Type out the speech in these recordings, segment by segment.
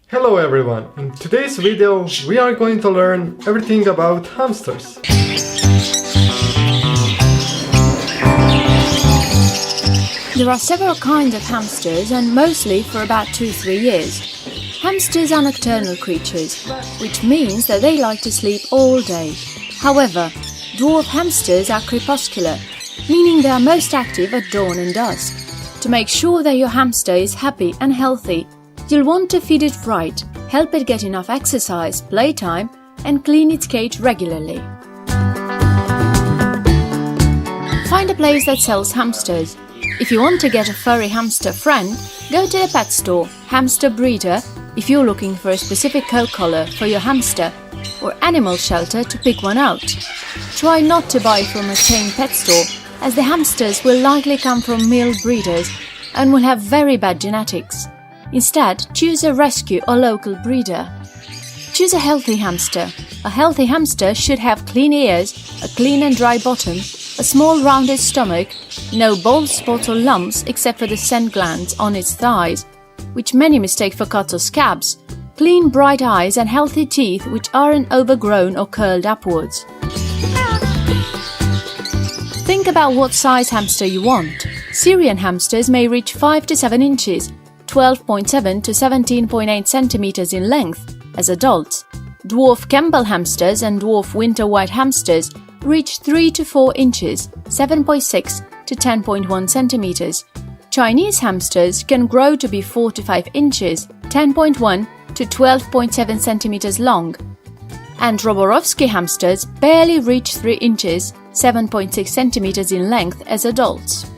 Hello everyone, in today's video we are going to learn everything about hamsters. There are several kinds of hamsters and mostly for about 2-3 years. Hamsters are nocturnal creatures, which means that they like to sleep all day. However, dwarf hamsters are crepuscular, meaning they are most active at dawn and dusk. To make sure that your hamster is happy and healthy, you'll want to feed it right, help it get enough exercise, playtime, and clean its cage regularly. Find a place that sells hamsters. If you want to get a furry hamster friend, go to the pet store, hamster breeder, if you're looking for a specific coat color for your hamster, or animal shelter to pick one out. Try not to buy from a chain pet store, as the hamsters will likely come from male breeders and will have very bad genetics. Instead, choose a rescue or local breeder. Choose a healthy hamster. A healthy hamster should have clean ears, a clean and dry bottom, a small rounded stomach, no bald spots or lumps except for the scent glands on its thighs, which many mistake for cuts or scabs, clean bright eyes and healthy teeth which aren't overgrown or curled upwards. Think about what size hamster you want. Syrian hamsters may reach 5 to 7 inches, 12.7 to 17.8 centimeters in length as adults. Dwarf Campbell hamsters and dwarf winter white hamsters reach 3 to 4 inches, 7.6 to 10.1 centimeters. Chinese hamsters can grow to be 4 to 5 inches, 10.1 to 12.7 centimeters long. And Roborovsky hamsters barely reach 3 inches, 7.6 centimeters in length as adults.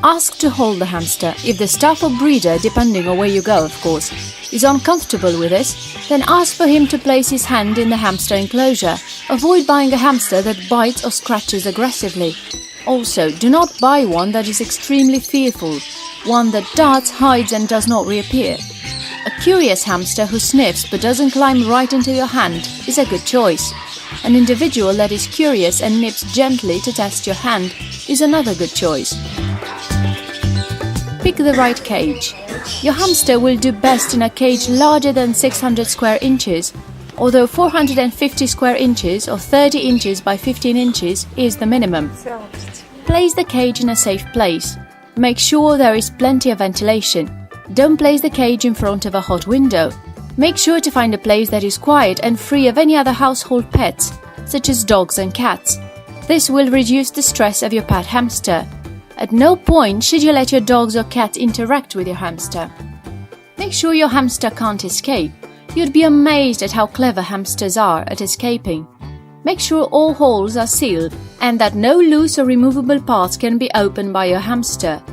Ask to hold the hamster. If the staff or breeder, depending on where you go of course, is uncomfortable with this, then ask for him to place his hand in the hamster enclosure. Avoid buying a hamster that bites or scratches aggressively. Also, do not buy one that is extremely fearful, one that darts, hides and does not reappear. A curious hamster who sniffs but doesn't climb right into your hand is a good choice. An individual that is curious and nips gently to test your hand is another good choice. Pick the right cage. Your hamster will do best in a cage larger than 600 square inches, although 450 square inches or 30 inches by 15 inches is the minimum. Place the cage in a safe place. Make sure there is plenty of ventilation. Don't place the cage in front of a hot window. Make sure to find a place that is quiet and free of any other household pets, such as dogs and cats. This will reduce the stress of your pet hamster. At no point should you let your dogs or cats interact with your hamster. Make sure your hamster can't escape. You'd be amazed at how clever hamsters are at escaping. Make sure all holes are sealed and that no loose or removable parts can be opened by your hamster.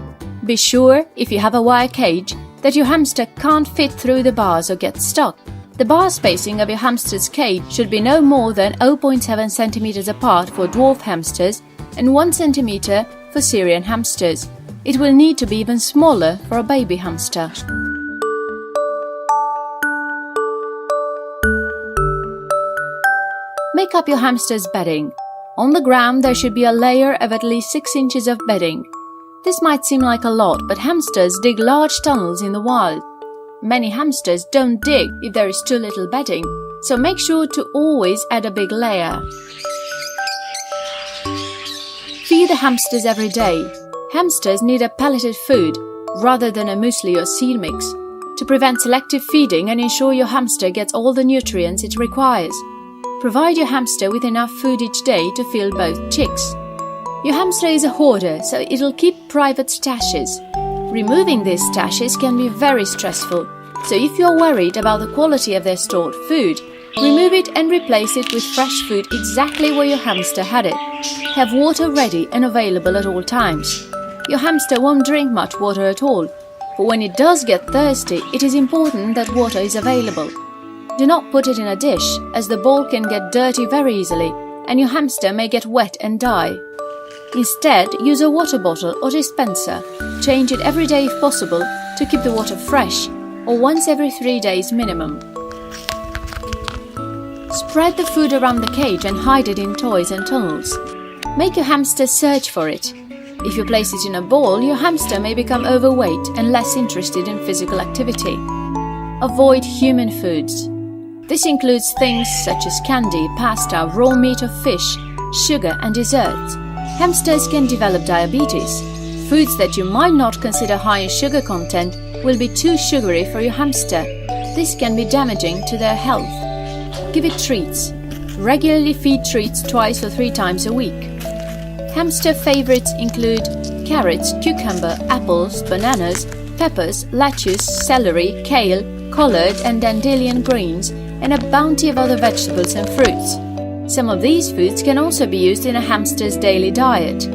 Be sure, if you have a wire cage, that your hamster can't fit through the bars or get stuck. The bar spacing of your hamster's cage should be no more than 0.7 centimeters apart for dwarf hamsters and 1 centimeter for Syrian hamsters. It will need to be even smaller for a baby hamster. Make up your hamster's bedding. On the ground there should be a layer of at least 6 inches of bedding. This might seem like a lot, but hamsters dig large tunnels in the wild. Many hamsters don't dig if there is too little bedding, so make sure to always add a big layer. Feed the hamsters every day. Hamsters need a pelleted food rather than a muesli or seed mix to prevent selective feeding and ensure your hamster gets all the nutrients it requires. Provide your hamster with enough food each day to fill both chicks. Your hamster is a hoarder, so it'll keep private stashes. Removing these stashes can be very stressful, so if you're worried about the quality of their stored food, remove it and replace it with fresh food exactly where your hamster had it. Have water ready and available at all times. Your hamster won't drink much water at all, but when it does get thirsty, it is important that water is available. Do not put it in a dish, as the bowl can get dirty very easily, and your hamster may get wet and die. Instead, use a water bottle or dispenser. Change it every day if possible to keep the water fresh, or once every 3 days minimum. Spread the food around the cage and hide it in toys and tunnels. Make your hamster search for it. If you place it in a bowl, your hamster may become overweight and less interested in physical activity. avoid human foods. This includes things such as candy, pasta, raw meat or fish, sugar and desserts. Hamsters can develop diabetes. Foods that you might not consider high in sugar content will be too sugary for your hamster. This can be damaging to their health. Give it treats. Regularly feed treats 2 or 3 times a week. Hamster favorites include carrots, cucumber, apples, bananas, peppers, lettuce, celery, kale, collard and dandelion greens, and a bounty of other vegetables and fruits. Some of these foods can also be used in a hamster's daily diet.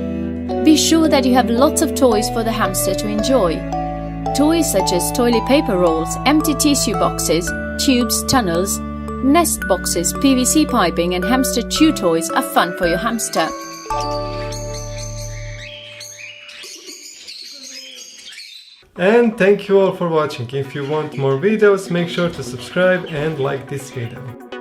Be sure that you have lots of toys for the hamster to enjoy. Toys such as toilet paper rolls, empty tissue boxes, tubes, tunnels, nest boxes, PVC piping and hamster chew toys are fun for your hamster. And thank you all for watching. If you want more videos, make sure to subscribe and like this video.